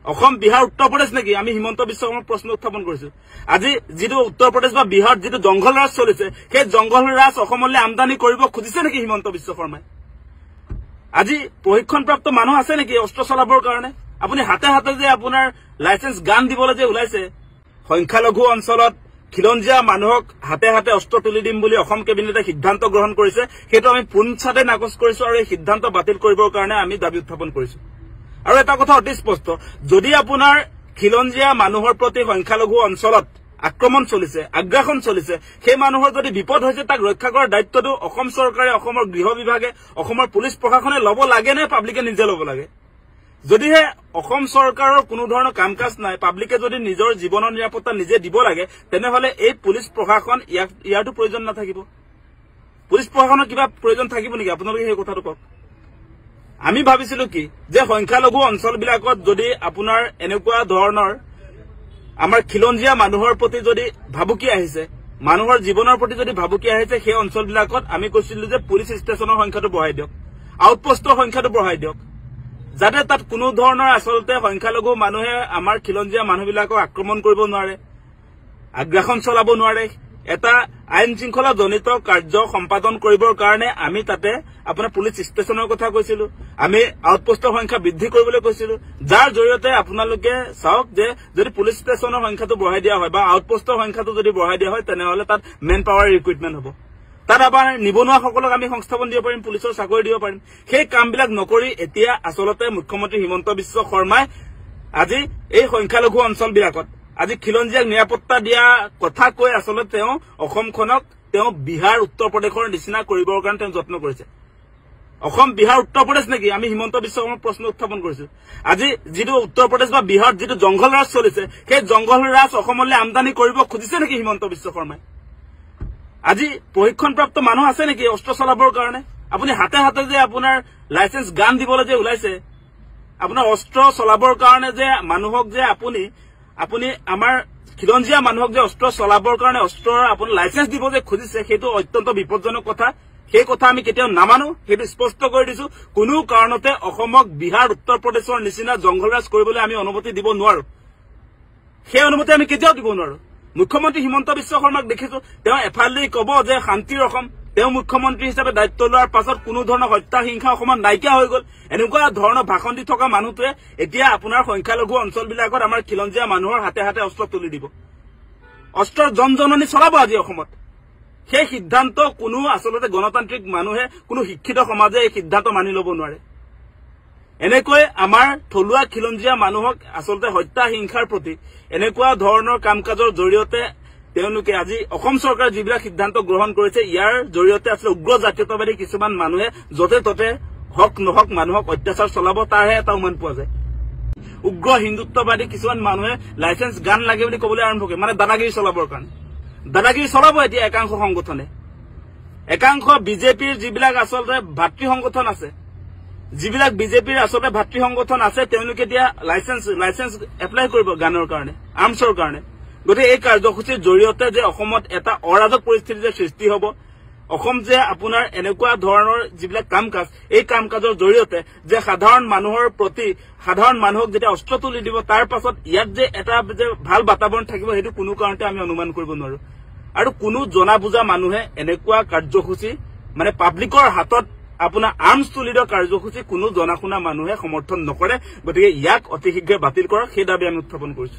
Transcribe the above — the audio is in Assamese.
অসম বিহাৰ উত্তৰ প্ৰদেশ নেকি আমি হিমন্ত বিশ্ব শৰ্মাক প্ৰশ্ন উত্থাপন কৰিছো আজি যেটো উত্তৰ প্ৰদেশ বা বিহাৰ যেটো জংগল ৰাজ চলিছে সেই জংগল ৰাজ অসমলৈ আমদানি কৰিব খুজিছে নেকি হিমন্ত বিশ্ব শৰ্মাই আজি প্ৰশিক্ষণপ্ৰাপ্ত মানুহ আছে নেকি অস্ত্ৰ চলাবৰ কাৰণে আপুনি হাতে হাতে যে আপোনাৰ লাইসেন্স গান দিবলৈ যে ওলাইছে সংখ্যালঘু অঞ্চলত খিলঞ্জীয়া মানুহক হাতে হাতে অস্ত্ৰ তুলি দিম বুলি অসম কেবিনেটে সিদ্ধান্ত গ্ৰহণ কৰিছে সেইটো আমি পুনচাতে নাকচ কৰিছো আৰু এই সিদ্ধান্ত বাতিল কৰিবৰ কাৰণে আমি দাবী উত্থাপন কৰিছো আৰু এটা কথা অতি স্পষ্ট যদি আপোনাৰ খিলঞ্জীয়া মানুহৰ প্ৰতি সংখ্যালঘু অঞ্চলত আক্ৰমণ চলিছে আগ্ৰাসন চলিছে সেই মানুহৰ যদি বিপদ হৈছে তাক ৰক্ষা কৰাৰ দায়িত্বটো অসম চৰকাৰে অসমৰ গৃহ বিভাগে অসমৰ পুলিচ প্ৰশাসনে ল'ব লাগে নে পাব্লিকে নিজে ল'ব লাগে যদিহে অসম চৰকাৰৰ কোনো ধৰণৰ কাম কাজ নাই পাব্লিকে যদি নিজৰ জীৱনৰ নিৰাপত্তা নিজে দিব লাগে তেনেহলে এই পুলিচ প্ৰশাসন ইয়াৰটো প্ৰয়োজন নাথাকিব পুলিচ প্ৰশাসনৰ কিবা প্ৰয়োজন থাকিব নেকি আপোনালোকে সেই কথাটো কওক আমি ভাবিছিলো কি যে সংখ্যালঘু অঞ্চলবিলাকত যদি আপোনাৰ এনেকুৱা ধৰণৰ আমাৰ খিলঞ্জীয়া মানুহৰ প্ৰতি যদি ভাবুকি আহিছে মানুহৰ জীৱনৰ প্ৰতি যদি ভাবুকি আহিছে সেই অঞ্চলবিলাকত আমি কৈছিলো যে পুলিচ ষ্টেচনৰ সংখ্যাটো বঢ়াই দিয়ক আউটপোষ্টৰ সংখ্যাটো বঢ়াই দিয়ক যাতে তাত কোনো ধৰণৰ আসলতে সংখ্যালঘু মানুহে আমাৰ খিলঞ্জীয়া মানুহবিলাকক আক্ৰমণ কৰিব নোৱাৰে আগ্ৰাসন চলাব নোৱাৰে এটা আইন শৃংখলা জনিত কাৰ্য সম্পাদন কৰিবৰ কাৰণে আমি তাতে আপোনাৰ পুলিচ ষ্টেচনৰ কথা কৈছিলো আমি আউটপোষ্টৰ সংখ্যা বৃদ্ধি কৰিবলৈ কৈছিলো যাৰ জৰিয়তে আপোনালোকে চাওক যে যদি পুলিচ ষ্টেচনৰ সংখ্যাটো বঢ়াই দিয়া হয় বা আউটপোষ্টৰ সংখ্যাটো যদি বঢ়াই দিয়া হয় তেনেহলে তাত মেন পাৱাৰ ৰিক্ৰুটমেন্ট হ'ব তাত আবাৰ নিবনুৱাসকলক আমি সংস্থাপন দিব পাৰিম পুলিচৰ চাকৰি দিব পাৰিম সেই কামবিলাক নকৰি এতিয়া আসলতে মুখ্যমন্ত্ৰী হিমন্ত বিশ্ব শৰ্মাই আজি এই সংখ্যালঘু অঞ্চলবিলাকত আজি খিলঞ্জীয়াক নিৰাপত্তা দিয়া কথা কৈ আসলতে তেওঁ অসমখনক তেওঁ বিহাৰ উত্তৰ প্ৰদেশৰ নিচিনা কৰিবৰ কাৰণে তেওঁ যত্ন কৰিছে অসম বিহাৰ উত্তৰ প্ৰদেশ নেকি আমি হিমন্ত বিশ্ব শৰ্মাক প্ৰশ্ন উত্থাপন কৰিছো আজি যেটো উত্তৰ প্ৰদেশ বা বিহাৰ যেটো জংগল ৰাজ চলিছে সেই জংগল ৰাজ অসমলৈ আমদানি কৰিব খুজিছে নেকি হিমন্ত বিশ্ব শৰ্মাই আজি প্ৰশিক্ষণপ্ৰাপ্ত মানুহ আছে নেকি অস্ত্ৰ চলাবৰ কাৰণে আপুনি হাতে হাতে যে আপোনাৰ লাইসেন্স গান দিবলৈ যে ওলাইছে আপোনাৰ অস্ত্ৰ চলাবৰ কাৰণে যে মানুহক যে আপুনি আমাৰ খিলঞ্জীয়া মানুহক যে অস্ত্ৰ চলাবৰ কাৰণে অস্ত্ৰৰ আপুনি লাইসেন্স দিব যে খুজিছে সেইটো অত্যন্ত বিপদজনক কথা সেই কথা আমি কেতিয়াও নামানো সেইটো স্পষ্ট কৰি দিছো কোনো কাৰণতে অসমক বিহাৰ উত্তৰ প্ৰদেশৰ নিচিনা জংগলৰাজ কৰিবলৈ আমি অনুমতি দিব নোৱাৰো সেই অনুমতি আমি কেতিয়াও দিব নোৱাৰো মুখ্যমন্ত্ৰী হিমন্ত বিশ্ব শৰ্মাক দেখিছো তেওঁ এফালে কব যে শান্তিৰ অসম তেওঁ মুখ্যমন্ত্ৰী হিচাপে দায়িত্ব লোৱাৰ পাছত কোনো ধৰণৰ হত্যা হিংসা অসমত নাইকিয়া হৈ গল এনেকুৱা ধৰণৰ ভাষণ দি থকা মানুহটোৱে এতিয়া আপোনাৰ সংখ্যালঘু অঞ্চলবিলাকত আমাৰ খিলঞ্জীয়া মানুহৰ হাতে হাতে অস্ত্ৰ তুলি দিব অস্ত্ৰৰ জনজননী চলাব আজি অসমত সেই সিদ্ধান্ত কোনো আসলতে গণতান্ত্ৰিক মানুহে কোনো শিক্ষিত সমাজে এই সিদ্ধান্ত মানি ল'ব নোৱাৰে এনেকৈ আমাৰ থলুৱা খিলঞ্জীয়া মানুহক আসলতে হত্যা হিংসাৰ প্ৰতি এনেকুৱা ধৰণৰ কাম কাজৰ জৰিয়তে তেওঁলোকে আজি অসম চৰকাৰে যিবিলাক সিদ্ধান্ত গ্ৰহণ কৰিছে ইয়াৰ জৰিয়তে আসলে উগ্ৰ জাতীয়তাবাদী কিছুমান মানুহে যতে ততে হক নহক মানুহক অত্যাচাৰ চলাব তাৰহে এটা উমান পোৱা যায় উগ্ৰ হিন্দুত্ববাদী কিছুমান মানুহে লাইসেন্স গান লাগে বুলি ক'বলৈ আৰম্ভ কৰে মানে দাদাগিৰি চলাবৰ কাৰণে দাদাগিৰি চলাব এতিয়া একাংশ সংগঠনে একাংশ বিজেপিৰ যিবিলাক আসলতে ভাতৃ সংগঠন আছে যিবিলাক বিজেপিৰ আসলতে ভাতৃ সংগঠন আছে তেওঁলোকে এতিয়া লাইসেন্স এপ্লাই কৰিব গানৰ কাৰণে আৰ্মছৰ কাৰণে গতিকে এই কাৰ্যসূচীৰ জৰিয়তে যে অসমত এটা অৰাজক পৰিস্থিতি যে সৃষ্টি হ'ব অসম যে আপোনাৰ এনেকুৱা ধৰণৰ যিবিলাক কাম কাজ এই কাম কাজৰ জৰিয়তে যে সাধাৰণ মানুহৰ প্ৰতি সাধাৰণ মানুহক যেতিয়া অস্ত্ৰ তুলি দিব তাৰ পাছত ইয়াত যে এটা যে ভাল বাতাবৰণ থাকিব সেইটো কোনো কাৰণতে আমি অনুমান কৰিব নোৱাৰো আৰু কোনো জনা বুজা মানুহে এনেকুৱা কাৰ্যসূচী মানে পাব্লিকৰ হাতত আপোনাৰ আৰ্মছ তুলি দিয়া কাৰ্যসূচী কোনো জনা শুনা মানুহে সমৰ্থন নকৰে গতিকে ইয়াক অতি শীঘ্ৰে বাতিল কৰক সেই দাবী আমি উত্থাপন কৰিছো